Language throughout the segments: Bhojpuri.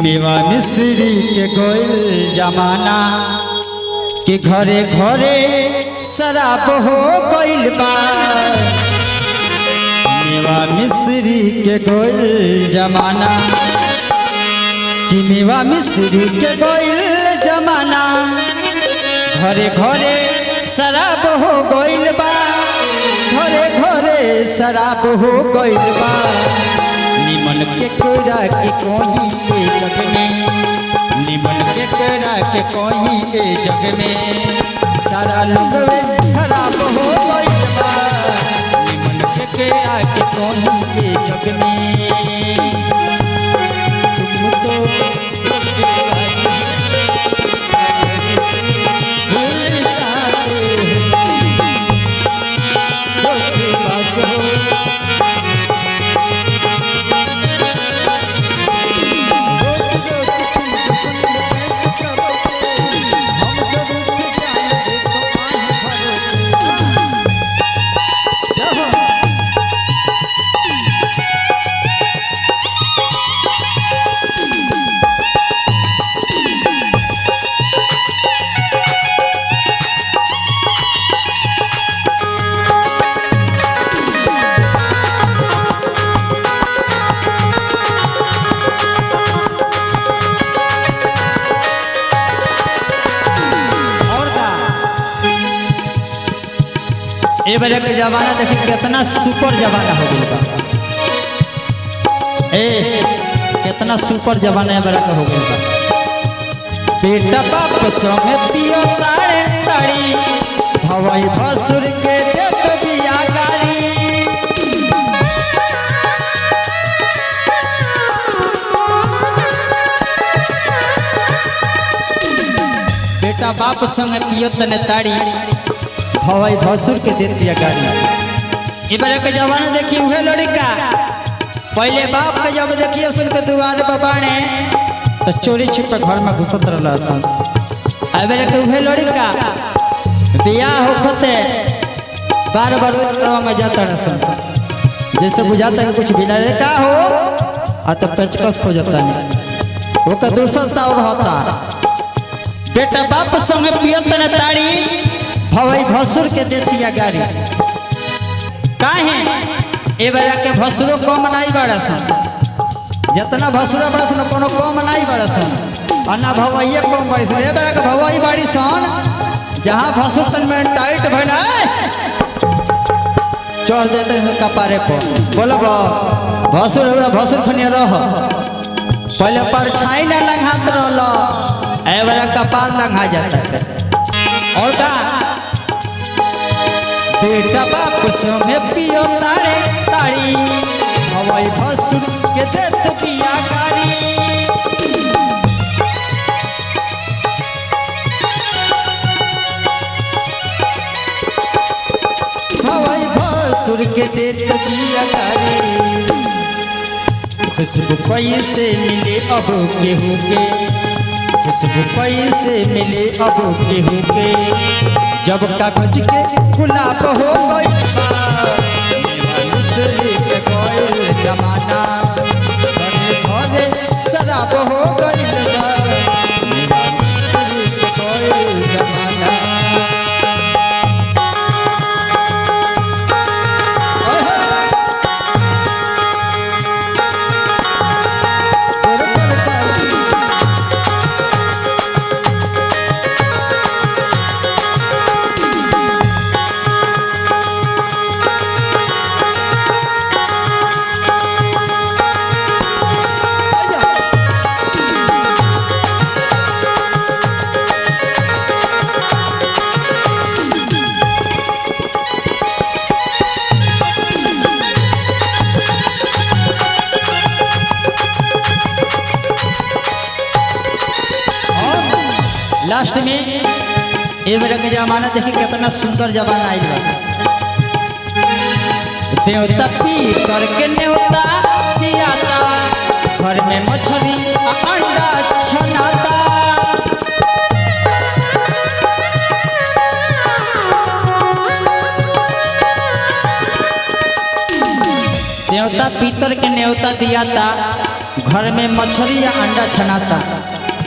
मेवा मिश्री के गोल जमाना कि घरे घरे शराब हो गइल बा। मेवा मिश्री के गोल जमाना कि मेवा मिश्री के गोल जमाना घरे घरे शराब हो गइल बा। घरे घरे शराब हो गइल बा। निमन के कोरा के कोही के जग में, निमन के कोरा के कोही के जग में सारा लोग खराब हो गइल बा। निमन के कोरा के कोही के जग में तुम तो भूल जाते हो। ए बार के जमाना देखिए कितना सुपर जमाना हो गया बा। कितना सुपर जमाना बार का हो गया बा। बेटा बाप संगे पियो ताड़े ताड़ी हवाई भसुर के देत बिया गाड़ी। बेटा बाप संगे पियो तने ताड़ी हवाई भसुर के दे दिया गाड़ी। इबार के जमाना देखिए उहे लड़का पहले बाप के जब देखिए सुन के दुआर पर बाणे तो चोरी छिपा घर में घुसत रहला सन। इबार के उहे लड़का बियाह होखते बार बार में जाता रहसन। जैसे बुझाता है कुछ बिना रे का हो आ तो पेचकस हो जाता नहीं वो का दूसरा साव रहता। बेटा बाप संगे पियत न ताड़ी हवाई भसुर के दे दिया गाड़ी। काहे ए बार के भसुरो कम नहीं बड़ा सन। जितना भसुरा बड़ा सन कोनो कम नहीं बड़ा सन। अन्ना भवैया कम बड़ी सन। ए बार के भवई बड़ी सन जहां भसुर तन में टाइट भइना चढ़ देते हैं कपारे पर। बोलो भसुर हमरा भसुर खनिया रह पहले परछाई ना लंघात रहलो ए बार कपार लंघा जाता है। और का बेटा बाप संगे पियो तारे ताड़ी हवाई भसुर के देत बिया गाड़ी। हवाई भसुर के देत बिया गाड़ी। खुशबू पैसे मिले अब केहू के, खुशबू पैसे मिले अब केहू के जब कागज के गुलाब हो गई जमाना घरे घरे शराब हो गई जमाना। लास्ट में ए बार के जमाना देखिए कितना सुंदर जमाना आई बा। देवता पी करके नेवता दियाता घर में मछली अंडा छनाता। न्योता पीतर के न्योता दियाता, घर में मछली या अंडा छनाता।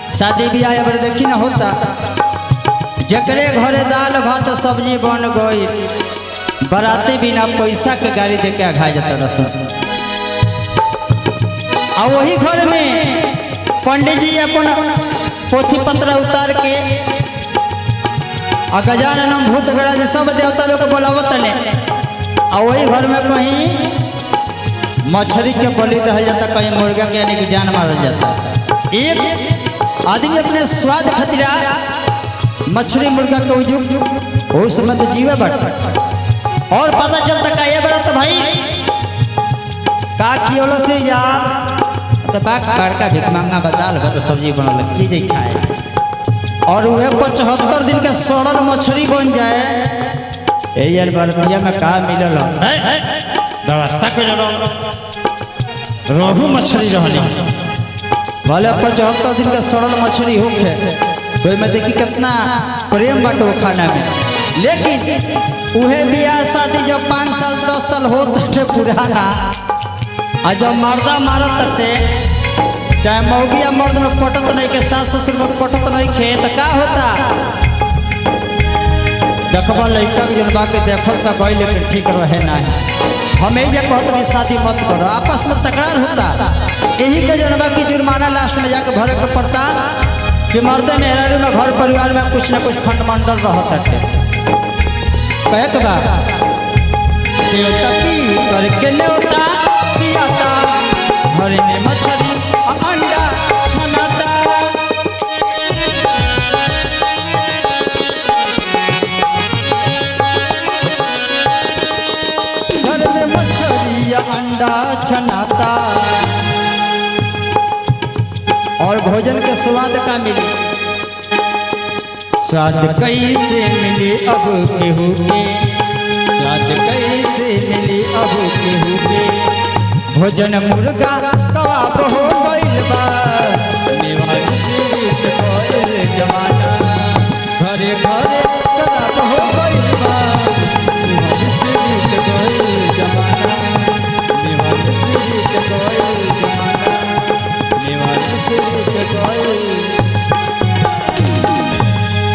शादी ब्याह अगर देखी ना होता, जकरे घरे दाल भात सब्जी बन गई, बराते बिना पैसा के गाड़ी दे के आघा जाता रहता। और वही घर में पंडित जी अपन पोथी पत्र उतार के गजानन भूत गणा सब देवता लोग बोलावत ने। और वही घर में कहीं मछली के बलि दहल जाता, कहीं मुर्गा के यानी कि जान मारल जाता। एक आदमी अपने स्वाद खतरा मछली मुर्गा के उजुग उस समय तो जीवे बट और पता चलता का ये बरत भाई का कियोलो से यार तो बाक बड़का भिख मांगा बदाल भर सब्जी बनल की जे खाए और वह 75 दिन के सड़ल मछली बन जाए। ए यार बरतिया में का मिलल व्यवस्था कर रोहू मछली रहली भले 75 दिन के सड़ल मछली होखे तो में देखी कितना प्रेम बाटो खाना में। लेकिन उहे बियाह शादी जब 5 साल 10 साल होते पुराना आ जब मर्दा मारत थे चाहे मौगिया मर्द में पटत नहीं के सास ससुर में पटत नहीं खे तो का होता देखबा लड़का के जनबा के देखत तो गई लेकिन ठीक रहे ना। हमें ये कहते हैं शादी मत करो, आपस में तकरार होता, यही के जनबा की जुर्माना लास्ट में जाके भरे के पड़ता कि मर्दे मेहरारू में घर परिवार में कुछ न कुछ खंडमंडल रहता है। कहे के बा देवता पी करके न्योता पियाता, घर में मछली अंडा छनाता। घर में मछली अंडा छनाता और भोजन के स्वाद का मिली। स्वाद कैसे मिली अब केहू के, स्वाद कैसे मिली अब केहू के, भोजन मुर्गा कबाब हो